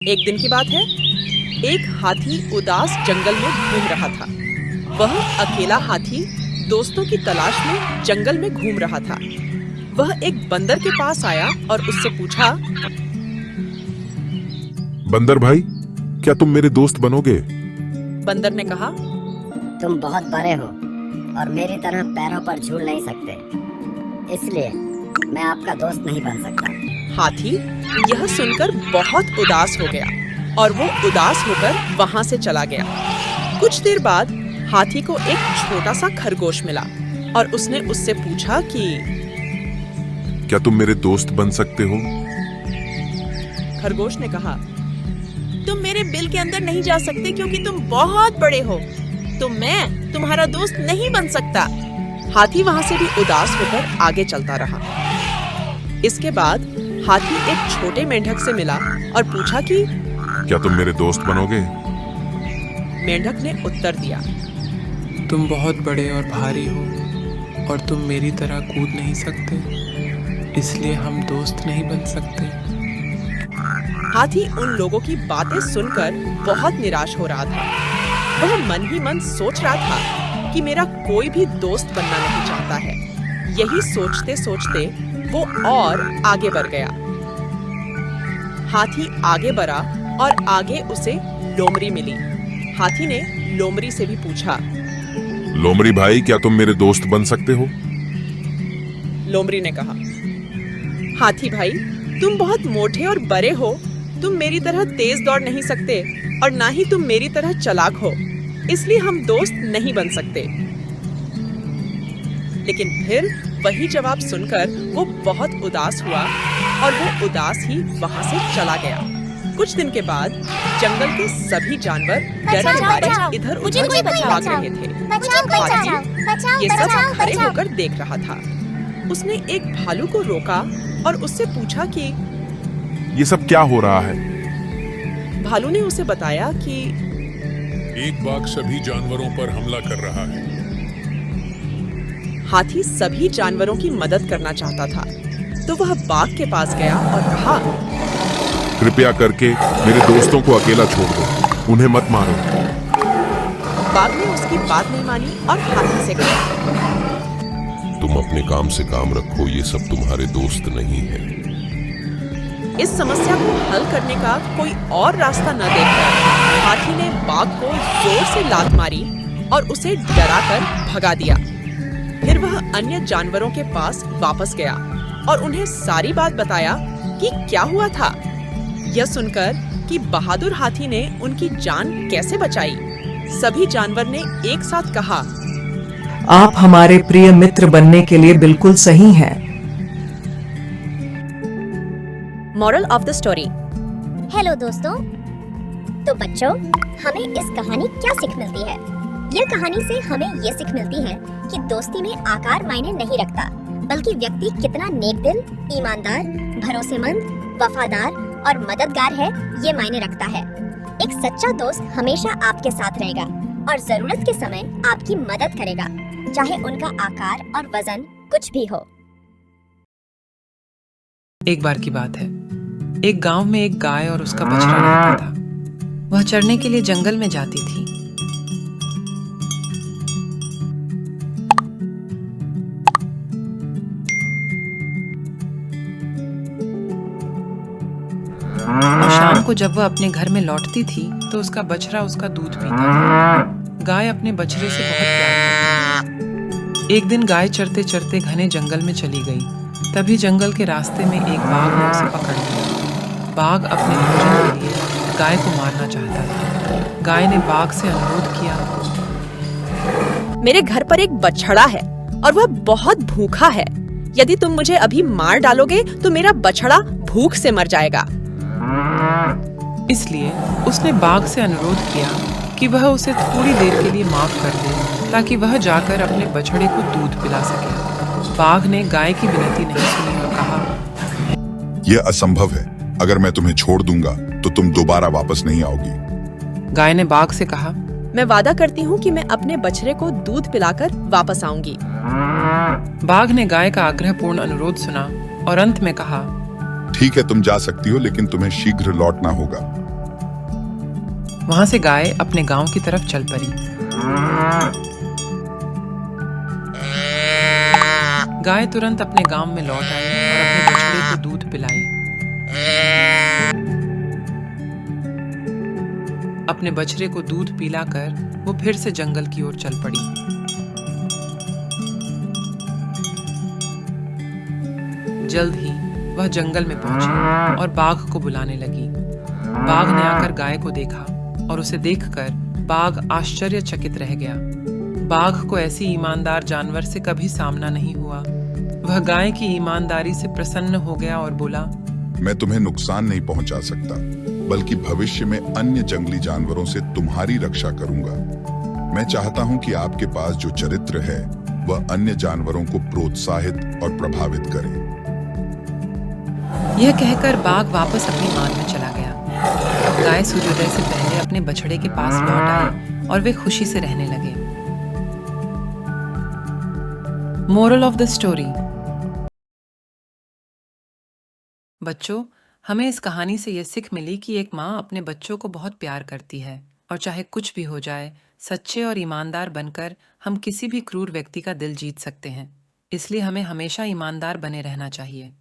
एक दिन की बात है, एक हाथी उदास जंगल में घूम रहा था। वह अकेला हाथी दोस्तों की तलाश में जंगल में घूम रहा था। वह एक बंदर के पास आया और उससे पूछा, बंदर भाई, क्या तुम मेरे दोस्त बनोगे? बंदर ने कहा, तुम बहुत बड़े हो और मेरी तरह पैरों पर झूल नहीं सकते, इसलिए मैं आपका दोस्त नहीं बन सकता। हाथी यह सुनकर बहुत उदास हो गया और वो उदास होकर वहां से चला गया। कुछ देर बाद हाथी को एक छोटा सा खरगोश मिला और उसने उससे पूछा कि क्या तुम मेरे दोस्त बन सकते हो? खरगोश ने कहा, तुम मेरे बिल के अंदर नहीं जा सकते क्योंकि तुम बहुत बड़े हो, तो मैं तुम्हारा दोस्त नहीं बन सकता। हाथी वहां से भी उदास होकर आगे चलता रहा। इसके बाद हाथी एक छोटे मेंढक से मिला और पूछा कि क्या तुम मेरे दोस्त बनोगे? मेंढक ने उत्तर दिया, तुम बहुत बड़े और भारी हो और तुम मेरी तरह कूद नहीं सकते, इसलिए हम दोस्त नहीं बन सकते। हाथी उन लोगों की बातें सुनकर बहुत निराश हो रहा था। वह मन ही मन सोच रहा था कि मेरा कोई भी दोस्त बनना नहीं चाहता है। यही सोचते सोचते वो और आगे बढ़ गया। हाथी आगे बढ़ा और आगे उसे लोमड़ी मिली। हाथी ने लोमड़ी से भी पूछा, लोमड़ी भाई, क्या तुम मेरे दोस्त बन सकते हो? लोमड़ी ने कहा, हाथी भाई, तुम बहुत मोटे और बड़े हो, तुम मेरी तरह तेज दौड़ नहीं सकते और ना ही तुम मेरी तरह चालाक हो, इसलिए हम दोस्त नहीं बन सकते। लेकिन फिर वही जवाब सुनकर वो बहुत उदास हुआ और वो उदास ही वहां से चला गया। कुछ दिन के बाद जंगल के सभी जानवर डर के मारे इधर उधर भाग रहे थे। हाथी ये सब खड़े होकर देख रहा था। उसने एक भालू को रोका और उससे पूछा कि ये सब क्या हो रहा है? भालू ने उसे बताया कि एक बाघ सभी जानवरों पर हमला कर रहा है। हाथी सभी जानवरों की मदद करना चाहता था, तो वह बाघ के पास गया और कहा, कृपया करके मेरे दोस्तों को अकेला छोड़ दो, उन्हें मत मारो। बाघ ने उसकी बात नहीं मानी और हाथी से कहा, तुम अपने काम से काम रखो, ये सब तुम्हारे दोस्त नहीं है। इस समस्या को हल करने का कोई और रास्ता न देखकर हाथी ने बाघ को जोर से लात मारी और उसे डराकर भगा दिया। फिर वह अन्य जानवरों के पास वापस गया और उन्हें सारी बात बताया कि क्या हुआ था। यह सुनकर कि बहादुर हाथी ने उनकी जान कैसे बचाई, सभी जानवर ने एक साथ कहा, आप हमारे प्रिय मित्र बनने के लिए बिल्कुल सही हैं। Moral of the story. Hello दोस्तों, तो बच्चों, हमें इस कहानी क्या सीख मिलती है? यह कहानी से हमें ये सीख मिलती है कि दोस्ती में आकार मायने नहीं रखता, बल्कि व्यक्ति कितना नेकदिल, ईमानदार, भरोसेमंद, वफादार और मददगार है, ये मायने रखता है। एक सच्चा दोस्त हमेशा आपके साथ रहेगा और जरूरत के समय आपकी मदद करेगा, चाहे उनका आकार और वजन कुछ भी हो। एक बार की बात है, एक गांव में एक गाय और उसका बछड़ा रहता था। वह चरने के लिए जंगल में जाती थी। और शाम को जब वह अपने घर में लौटती थी तो उसका बछड़ा उसका दूध पीता था। गाय अपने बछड़े से बहुत प्यार करती थी। एक दिन गाय चरते चरते घने जंगल में चली गई। तभी जंगल के रास्ते में एक बाघ ने उसे पकड़ लिया। बाघ अपने भोजन के लिए गाय को मारना चाहता था। गाय ने बाघ से अनुरोध किया, मेरे घर पर एक बछड़ा है और वह बहुत भूखा है। यदि तुम मुझे अभी मार डालोगे तो मेरा बछड़ा भूख से मर जाएगा। इसलिए उसने बाघ से अनुरोध किया कि वह उसे थोड़ी देर के लिए माफ कर दे ताकि वह जाकर अपने बछड़े को दूध पिला सके। बाघ ने गाय की विनती नहीं सुनी और कहा, यह असंभव है। अगर मैं तुम्हें छोड़ दूंगा तो तुम दोबारा वापस नहीं आओगी। गाय ने बाघ से कहा, मैं वादा करती हूँ कि मैं अपने बछड़े को दूध पिलाकर वापस आऊंगी। बाघ ने गाय का आग्रहपूर्ण अनुरोध सुना और अंत में कहा, ठीक है, तुम जा सकती हो, लेकिन तुम्हें शीघ्र लौटना होगा। वहां से गाय अपने गांव की तरफ चल पड़ी। गाय तुरंत अपने गांव में लौट आई और अपने बछड़े को दूध पिलाई। अपने बछड़े को दूध पिलाकर वो फिर से जंगल की ओर चल पड़ी। जल्द ही वह जंगल में पहुंची और बाघ को बुलाने लगी। बाघ ने आकर गाय को देखा और उसे देखकर बाघ आश्चर्यचकित रह गया। बाघ को ऐसी ईमानदार जानवर से कभी सामना नहीं हुआ। वह गाय की ईमानदारी से प्रसन्न हो गया और बोला, मैं तुम्हें नुकसान नहीं पहुंचा सकता, बल्कि भविष्य में अन्य जंगली जानवरों से तुम्हारी रक्षा करूंगा। मैं चाहता हूं कि आपके पास जो चरित्र है वह अन्य जानवरों को प्रोत्साहित और प्रभावित करे। यह कहकर बाघ वापस अपनी मान में चला गया। गाय सूर्योदय से पहले अपने बछड़े के पास लौट आई और वे खुशी से रहने लगे। Moral of the story. बच्चों, हमें इस कहानी से यह सीख मिली कि एक माँ अपने बच्चों को बहुत प्यार करती है और चाहे कुछ भी हो जाए, सच्चे और ईमानदार बनकर हम किसी भी क्रूर व्यक्ति का दिल जीत सकते हैं। इसलिए हमें हमेशा ईमानदार बने रहना चाहिए।